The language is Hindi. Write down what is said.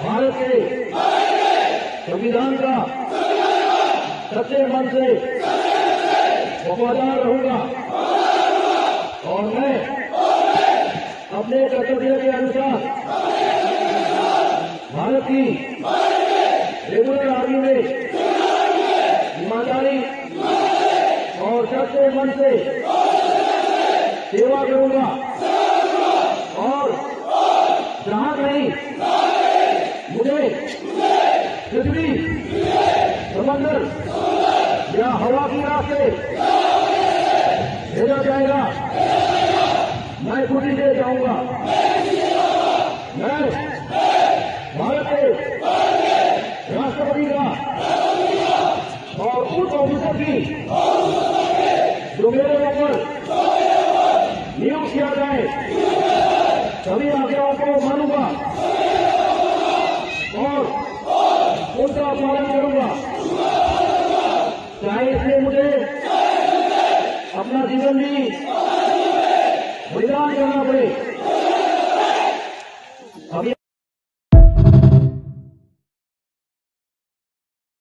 भारत के संविधान का सच्चे मन से वफादार रहूंगा और मैं अपने कर्तव्य के अनुसार भारत की रेगुलर आर्मी में ईमानदारी और सच्चे मन से सेवा करूंगा और जहां कहीं मुझे पृथ्वी, समंदर या हवा की रास्ते भेजा जाएगा, मैं खुशी से जाऊंगा। मैं भारत के राष्ट्रपति का और उस ऑफिसर की जो मेरे ऊपर नियुक्त किया जाए सभी आज्ञाओं को मानूंगा और उनका पालन करूंगा, चाहे इसमें मुझे अपना जीवन भी बलिदान करना पड़े। अभी